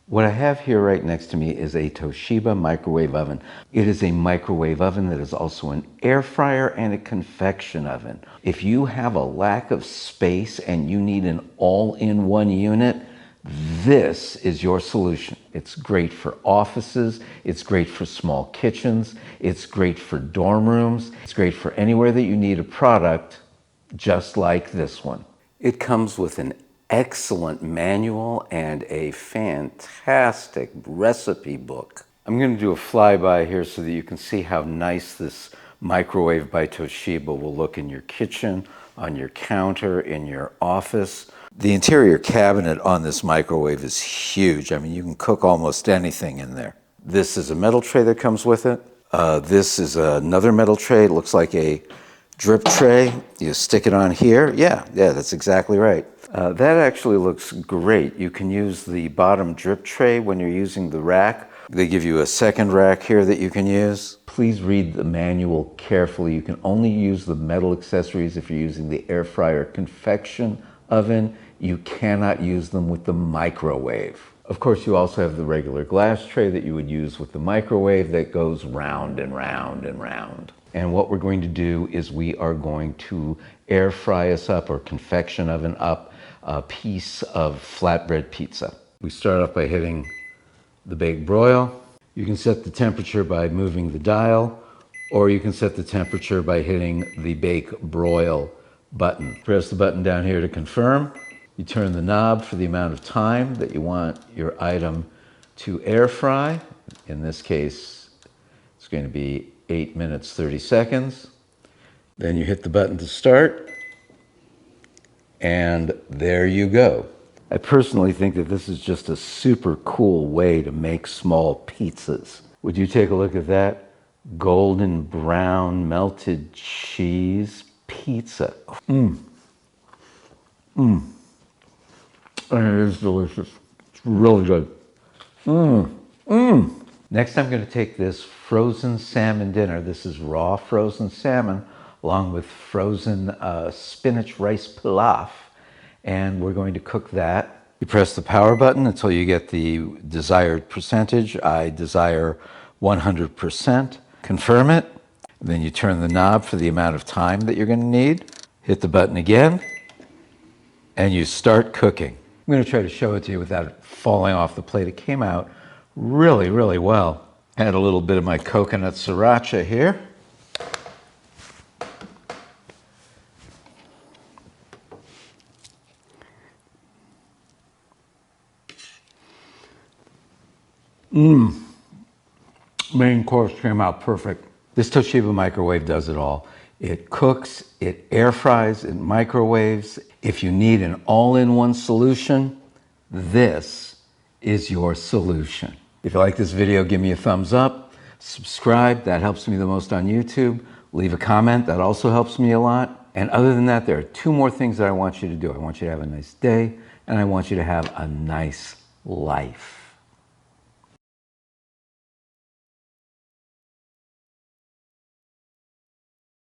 What I have here right next to me is a Toshiba microwave oven. It is a microwave oven that is also an air fryer and a convection oven. If you have a lack of space and you need an all-in-one unit, this is your solution. It's great for offices, it's great for small kitchens, it's great for dorm rooms, it's great for anywhere that you need a product just like this one. It comes with an excellent manual and a fantastic recipe book. I'm going to do a flyby here so that you can see how nice this microwave by Toshiba will look in your kitchen, on your counter, in your office. The interior cabinet on this microwave is huge. I mean, you can cook almost anything in there. This is a metal tray that comes with it. This is another metal tray. It looks like a drip tray. You stick it on here. Yeah, that's exactly right. That actually looks great. You can use the bottom drip tray when you're using the rack. They give you a second rack here that you can use. Please read the manual carefully. You can only use the metal accessories if you're using the air fryer convection oven. You cannot use them with the microwave. Of course, you also have the regular glass tray that you would use with the microwave that goes round and round and round. And what we're going to do is we are going to air fry us up or convection oven up a piece of flatbread pizza. We start off by hitting the bake broil. You can set the temperature by moving the dial, or you can set the temperature by hitting the bake broil button. Press the button down here to confirm. You turn the knob for the amount of time that you want your item to air fry. In this case, it's going to be 8 minutes, 30 seconds. Then you hit the button to start, and there you go. I personally think that this is just a super cool way to make small pizzas. Would you take a look at that? Golden brown melted cheese pizza. And it is delicious. It's really good. Next, I'm going to take this frozen salmon dinner. This is raw frozen salmon along with frozen spinach rice pilaf. And we're going to cook that. You press the power button until you get the desired percentage. I desire 100%. Confirm it. Then you turn the knob for the amount of time that you're going to need. Hit the button again, and you start cooking. I'm going to try to show it to you without it falling off the plate. It came out really, really well. Add a little bit of my coconut sriracha here. Main course came out perfect. This Toshiba microwave does it all. It cooks, it air fries, it microwaves. If you need an all-in-one solution, this is your solution. If you like this video, give me a thumbs up. Subscribe, that helps me the most on YouTube. Leave a comment, that also helps me a lot. And other than that, there are 2 more things that I want you to do. I want you to have a nice day, and I want you to have a nice life.